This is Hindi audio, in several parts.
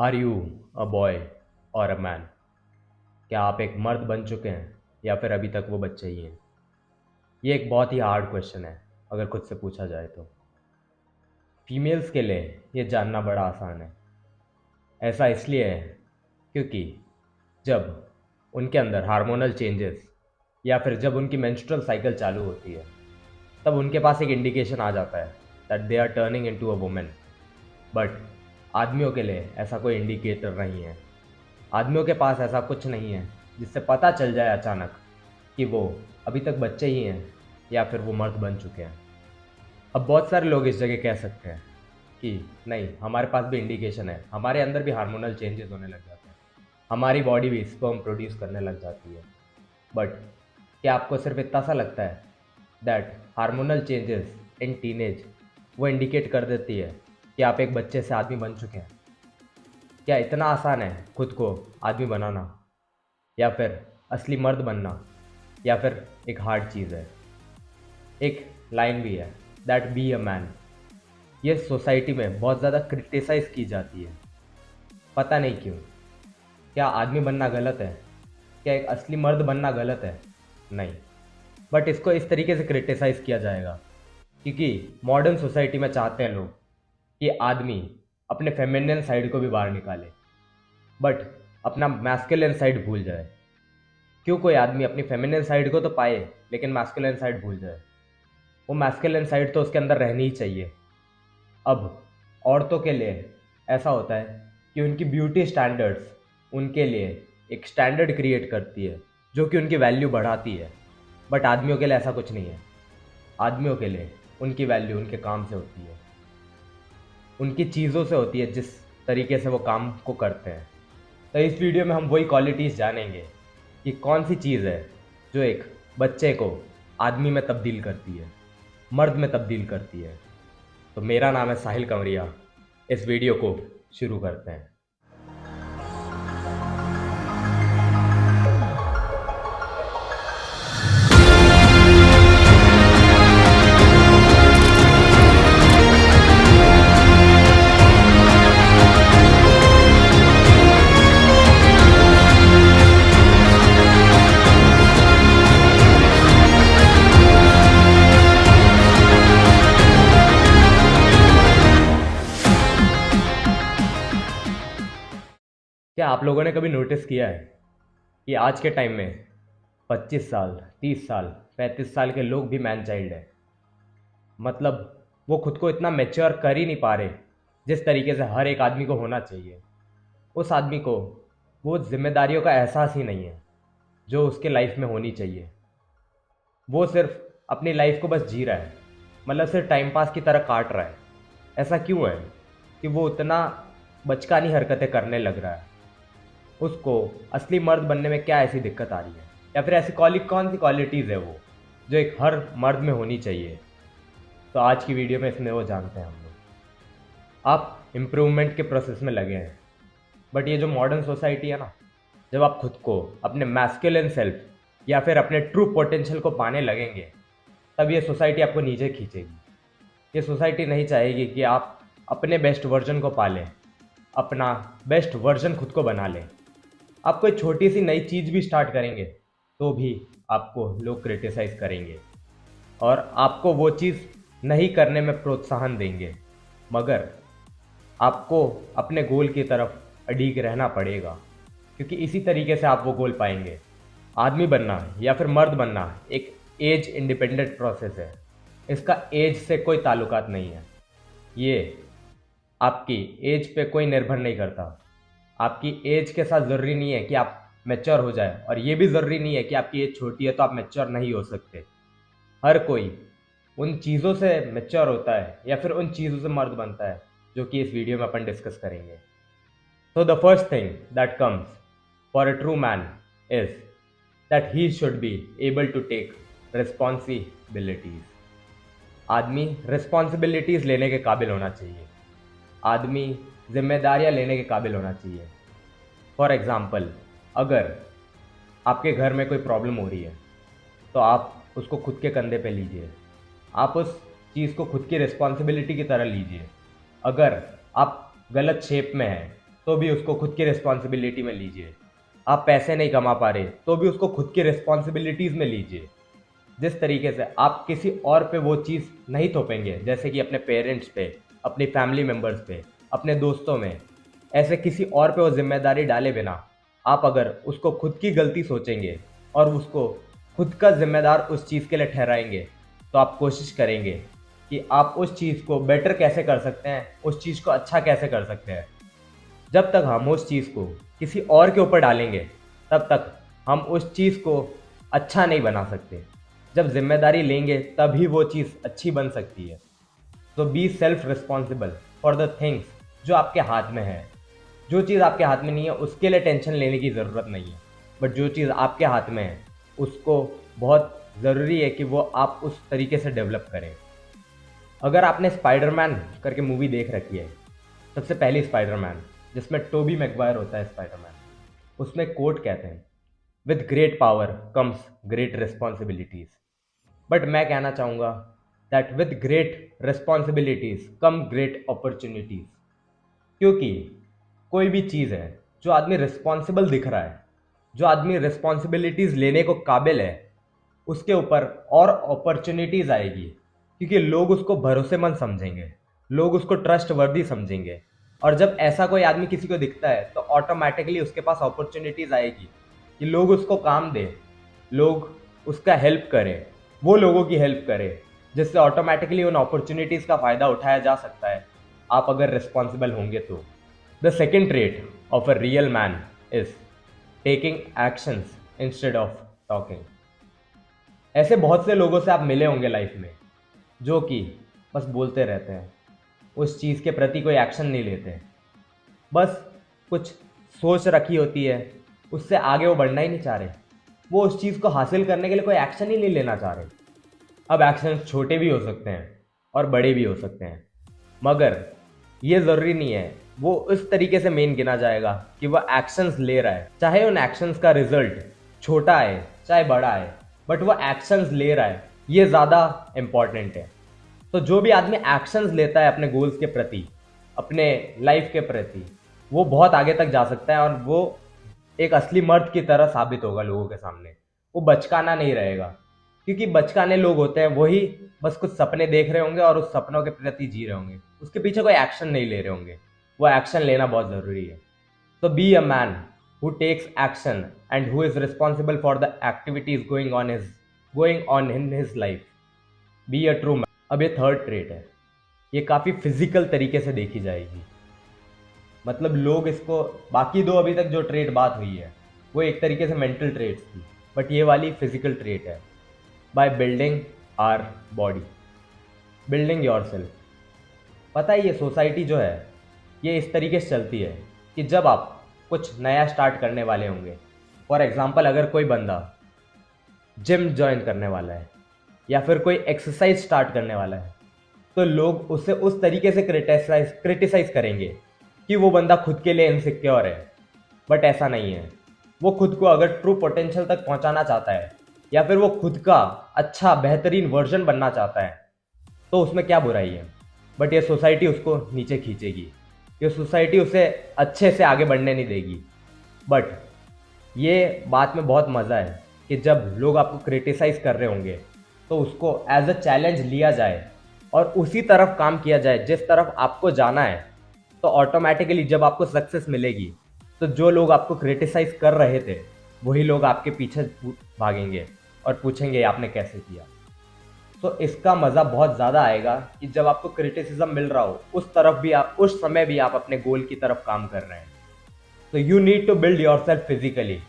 आर यू अ बॉय और अ मैन? क्या आप एक मर्द बन चुके हैं या फिर अभी तक वो बच्चे ही हैं? ये एक बहुत ही हार्ड क्वेश्चन है अगर खुद से पूछा जाए तो। फीमेल्स के लिए ये जानना बड़ा आसान है। ऐसा इसलिए है क्योंकि जब उनके अंदर हार्मोनल चेंजेस या फिर जब उनकी मेंस्ट्रुअल साइकिल चालू होती है, तब उनके पास एक इंडिकेशन आ जाता है that they are turning into a women. But आदमियों के लिए ऐसा कोई इंडिकेटर नहीं है। आदमियों के पास ऐसा कुछ नहीं है जिससे पता चल जाए अचानक कि वो अभी तक बच्चे ही हैं या फिर वो मर्द बन चुके हैं। अब बहुत सारे लोग इस जगह कह सकते हैं कि नहीं, हमारे पास भी इंडिकेशन है, हमारे अंदर भी हार्मोनल चेंजेस होने लग जाते हैं, हमारी बॉडी भी स्पर्म प्रोड्यूस करने लग जाती है। बट क्या आपको सिर्फ इतना सा लगता है that hormonal changes in teenage वो इंडिकेट कर देती है कि आप एक बच्चे से आदमी बन चुके हैं? क्या इतना आसान है खुद को आदमी बनाना, या फिर असली मर्द बनना, या फिर एक हार्ड चीज़ है? एक लाइन भी है दैट बी अ मैन। ये सोसाइटी में बहुत ज़्यादा क्रिटिसाइज की जाती है, पता नहीं क्यों। क्या आदमी बनना गलत है? क्या एक असली मर्द बनना गलत है? नहीं। बट इसको इस तरीके से क्रिटिसाइज किया जाएगा क्योंकि मॉडर्न सोसाइटी में चाहते हैं लोग कि आदमी अपने फेमिनिन साइड को भी बाहर निकाले, बट अपना मैस्कुलिन साइड भूल जाए। क्यों कोई आदमी अपनी फेमिनिन साइड को तो पाए लेकिन मैस्कुलिन साइड भूल जाए? वो मैस्कुलिन साइड तो उसके अंदर रहनी ही चाहिए। अब औरतों के लिए ऐसा होता है कि उनकी ब्यूटी स्टैंडर्ड्स उनके लिए एक स्टैंडर्ड क्रिएट करती है जो कि उनकी वैल्यू बढ़ाती है। बट आदमियों के लिए ऐसा कुछ नहीं है। आदमियों के लिए उनकी वैल्यू उनके काम से होती है, उनकी चीज़ों से होती है, जिस तरीके से वो काम को करते हैं। तो इस वीडियो में हम वही क्वालिटीज़ जानेंगे कि कौन सी चीज़ है जो एक बच्चे को आदमी में तब्दील करती है, मर्द में तब्दील करती है। तो मेरा नाम है साहिल कंवरिया। इस वीडियो को शुरू करते हैं। क्या आप लोगों ने कभी नोटिस किया है कि आज के टाइम में 25 साल, 30 साल, 35 साल के लोग भी मैन चाइल्ड है? मतलब वो खुद को इतना मैच्योर कर ही नहीं पा रहे जिस तरीके से हर एक आदमी को होना चाहिए। उस आदमी को वो जिम्मेदारियों का एहसास ही नहीं है जो उसके लाइफ में होनी चाहिए। वो सिर्फ अपनी लाइफ को बस जी रहा है, मतलब सिर्फ टाइम पास की तरह काट रहा है। ऐसा क्यों है कि वो उतना बचकानी हरकतें करने लग रहा है? उसको असली मर्द बनने में क्या ऐसी दिक्कत आ रही है, या फिर ऐसी कौन सी क्वालिटीज़ है वो जो एक हर मर्द में होनी चाहिए? तो आज की वीडियो में इसमें वो जानते हैं हम लोग। आप इम्प्रूवमेंट के प्रोसेस में लगे हैं, बट ये जो मॉडर्न सोसाइटी है ना, जब आप खुद को अपने मैस्कुलिन सेल्फ या फिर अपने ट्रू पोटेंशियल को पाने लगेंगे, तब ये सोसाइटी आपको नीचे खींचेगी। ये सोसाइटी नहीं चाहेगी कि आप अपने बेस्ट वर्जन को पालें, अपना बेस्ट वर्जन खुद को बना लें। आप कोई छोटी सी नई चीज़ भी स्टार्ट करेंगे तो भी आपको लोग क्रिटिसाइज करेंगे और आपको वो चीज़ नहीं करने में प्रोत्साहन देंगे। मगर आपको अपने गोल की तरफ अडिग रहना पड़ेगा, क्योंकि इसी तरीके से आप वो गोल पाएंगे। आदमी बनना या फिर मर्द बनना एक एज इंडिपेंडेंट प्रोसेस है। इसका एज से कोई ताल्लुकात नहीं है। ये आपकी एज पे कोई निर्भर नहीं करता। आपकी एज के साथ ज़रूरी नहीं है कि आप मैच्योर हो जाए, और ये भी ज़रूरी नहीं है कि आपकी एज छोटी है तो आप मैच्योर नहीं हो सकते। हर कोई उन चीज़ों से मैच्योर होता है या फिर उन चीज़ों से मर्द बनता है जो कि इस वीडियो में अपन डिस्कस करेंगे। So the first thing that comes for a true man is that he should be able to take responsibilities. आदमी रिस्पॉन्सिबिलिटीज़ लेने के काबिल होना चाहिए। आदमी जिम्मेदारियां लेने के काबिल होना चाहिए। फॉर एग्ज़ाम्पल, अगर आपके घर में कोई प्रॉब्लम हो रही है तो आप उसको खुद के कंधे पे लीजिए। आप उस चीज़ को खुद की रिस्पॉन्सिबिलिटी की तरह लीजिए। अगर आप गलत शेप में हैं तो भी उसको खुद की रिस्पॉन्सिबिलिटी में लीजिए। आप पैसे नहीं कमा पा रहे तो भी उसको खुद की रिस्पॉन्सिबिलिटीज़ में लीजिए। जिस तरीके से आप किसी और पे वो चीज़ नहीं थोपेंगे, जैसे कि अपने पेरेंट्स पे, अपनी फैमिली मेम्बर्स पे, अपने दोस्तों में, ऐसे किसी और पे वो जिम्मेदारी डाले बिना आप अगर उसको खुद की गलती सोचेंगे और उसको खुद का जिम्मेदार उस चीज़ के लिए ठहराएंगे, तो आप कोशिश करेंगे कि आप उस चीज़ को बेटर कैसे कर सकते हैं, उस चीज़ को अच्छा कैसे कर सकते हैं। जब तक हम उस चीज़ को किसी और के ऊपर डालेंगे, तब तक हम उस चीज़ को अच्छा नहीं बना सकते। जब जिम्मेदारी लेंगे तभी वो चीज़ अच्छी बन सकती है। तो be self responsible for the things जो आपके हाथ में है। जो चीज़ आपके हाथ में नहीं है उसके लिए टेंशन लेने की ज़रूरत नहीं है, बट जो चीज़ आपके हाथ में है उसको बहुत ज़रूरी है कि वो आप उस तरीके से डेवलप करें। अगर आपने स्पाइडरमैन करके मूवी देख रखी है, सबसे पहली स्पाइडरमैन जिसमें टोबी मैगवायर होता है स्पाइडरमैन, उसमें कोट कहते हैं, with great power comes great responsibilities. But मैं कहना चाहूँगा that with great responsibilities come great opportunities. क्योंकि कोई भी चीज़ है जो आदमी रिस्पॉन्सिबल दिख रहा है, जो आदमी रिस्पॉन्सिबिलिटीज़ लेने को काबिल है, उसके ऊपर और अपॉर्चुनिटीज़ आएगी, क्योंकि लोग उसको भरोसेमंद समझेंगे, लोग उसको ट्रस्ट वर्दी समझेंगे। और जब ऐसा कोई आदमी किसी को दिखता है तो ऑटोमेटिकली उसके पास अपॉर्चुनिटीज़ आएगी कि लोग उसको काम दें, लोग उसका हेल्प करें, वो लोगों की हेल्प करें, जिससे ऑटोमेटिकली उन अपॉर्चुनिटीज़ का फ़ायदा उठाया जा सकता है, आप अगर रिस्पॉन्सिबल होंगे तो। The second trait of a real man is taking actions instead of talking. ऐसे बहुत से लोगों से आप मिले होंगे लाइफ में जो कि बस बोलते रहते हैं, उस चीज़ के प्रति कोई एक्शन नहीं लेते, बस कुछ सोच रखी होती है, उससे आगे वो बढ़ना ही नहीं चाह रहे, वो उस चीज़ को हासिल करने के लिए कोई एक्शन ही नहीं लेना चाह रहे। अब एक्शन छोटे भी हो सकते हैं और बड़े भी हो सकते हैं, मगर ये ज़रूरी नहीं है वो उस तरीके से मेन गिना जाएगा कि वह एक्शंस ले रहा है, चाहे उन एक्शंस का रिजल्ट छोटा है चाहे बड़ा है, बट वह एक्शंस ले रहा है, ये ज़्यादा इम्पॉर्टेंट है। तो जो भी आदमी एक्शंस लेता है अपने गोल्स के प्रति, अपने लाइफ के प्रति, वो बहुत आगे तक जा सकता है और वो एक असली मर्द की तरह साबित होगा लोगों के सामने। वो बचकाना नहीं रहेगा, क्योंकि बचकाने लोग होते हैं वही बस कुछ सपने देख रहे होंगे और उस सपनों के प्रति जी रहे होंगे, उसके पीछे कोई एक्शन नहीं ले रहे होंगे। वो एक्शन लेना बहुत ज़रूरी है। तो be a man who takes action and who is responsible for the activities going on in his life. Be a true man. अब ये थर्ड ट्रेट है, ये काफ़ी फिजिकल तरीके से देखी जाएगी। मतलब लोग इसको, बाकी दो अभी तक जो ट्रेट बात हुई है वो एक तरीके से मेंटल ट्रेट्स थी, बट ये वाली फिजिकल ट्रेट है। By building our body, building your self. पता है ये सोसाइटी जो है ये इस तरीके से चलती है कि जब आप कुछ नया स्टार्ट करने वाले होंगे, फॉर एग्जांपल अगर कोई बंदा जिम ज्वाइन करने वाला है या फिर कोई एक्सरसाइज स्टार्ट करने वाला है, तो लोग उसे उस तरीके से क्रिटिसाइज करेंगे कि वो बंदा खुद के लिए इनसिक्योर है। बट ऐसा नहीं है। वो खुद को अगर ट्रू पोटेंशियल तक पहुंचाना चाहता है या फिर वो खुद का अच्छा बेहतरीन वर्जन बनना चाहता है, तो उसमें क्या बुराई है। बट ये सोसाइटी उसको नीचे खींचेगी, ये सोसाइटी उसे अच्छे से आगे बढ़ने नहीं देगी। बट ये बात में बहुत मज़ा है कि जब लोग आपको क्रिटिसाइज़ कर रहे होंगे तो उसको एज अ चैलेंज लिया जाए और उसी तरफ काम किया जाए जिस तरफ आपको जाना है। तो ऑटोमेटिकली जब आपको सक्सेस मिलेगी तो जो लोग आपको क्रिटिसाइज़ कर रहे थे वही लोग आपके पीछे भागेंगे और पूछेंगे आपने कैसे किया। तो इसका मज़ा बहुत ज़्यादा आएगा कि जब आपको क्रिटिसिज्म मिल रहा हो उस तरफ भी आप, उस समय भी आप अपने गोल की तरफ काम कर रहे हैं। तो you need to build yourself physically,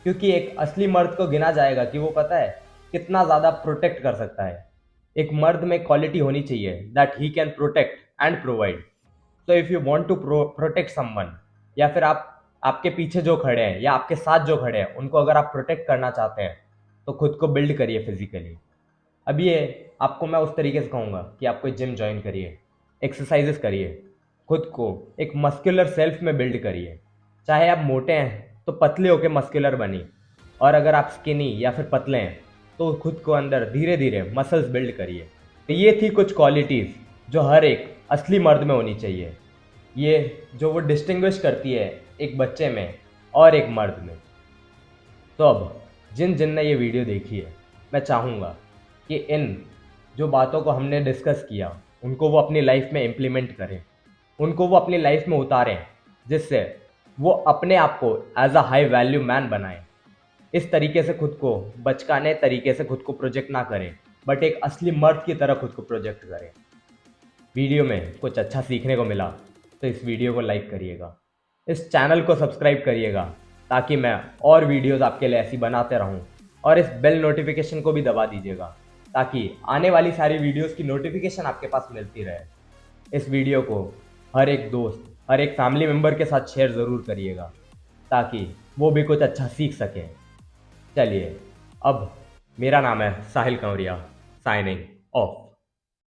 क्योंकि एक असली मर्द को गिना जाएगा कि वो पता है कितना ज़्यादा प्रोटेक्ट कर सकता है। एक मर्द में क्वालिटी होनी चाहिए that he can protect and provide. So if you want to protect someone, या फिर आप आपके पीछे जो खड़े हैं या आपके साथ जो खड़े हैं उनको अगर आप प्रोटेक्ट करना चाहते हैं, तो खुद को बिल्ड करिए फिजिकली। अब ये आपको मैं उस तरीके से कहूँगा कि आप कोई जिम ज्वाइन करिए, एक्सरसाइजेस करिए, खुद को एक मस्कुलर सेल्फ में बिल्ड करिए। चाहे आप मोटे हैं तो पतले होकर मस्कुलर बनिए, और अगर आप स्किनी या फिर पतले हैं तो खुद को अंदर धीरे धीरे मसल्स बिल्ड करिए। तो ये थी कुछ क्वालिटीज़ जो हर एक असली मर्द में होनी चाहिए। ये जो वो डिस्टिंग्विश करती है एक बच्चे में और एक मर्द में। तो अब जिन जिन ने ये वीडियो देखी है, मैं चाहूँगा कि इन जो बातों को हमने डिस्कस किया उनको वो अपनी लाइफ में इम्प्लीमेंट करें, उनको वो अपनी लाइफ में उतारें, जिससे वो अपने आप को as a high value man बनाएं। इस तरीके से खुद को बचकाने तरीके से खुद को प्रोजेक्ट ना करें, बट एक असली मर्द की तरह खुद को प्रोजेक्ट करें। वीडियो में कुछ अच्छा सीखने को मिला तो इस वीडियो को लाइक करिएगा, इस चैनल को सब्सक्राइब करिएगा, ताकि मैं और वीडियोस आपके लिए ऐसी बनाते रहूं, और इस बेल नोटिफिकेशन को भी दबा दीजिएगा ताकि आने वाली सारी वीडियोस की नोटिफिकेशन आपके पास मिलती रहे। इस वीडियो को हर एक दोस्त, हर एक फैमिली मेम्बर के साथ शेयर ज़रूर करिएगा ताकि वो भी कुछ अच्छा सीख सकें। चलिए, अब मेरा नाम है साहिल कंवरिया, साइनिंग ऑफ।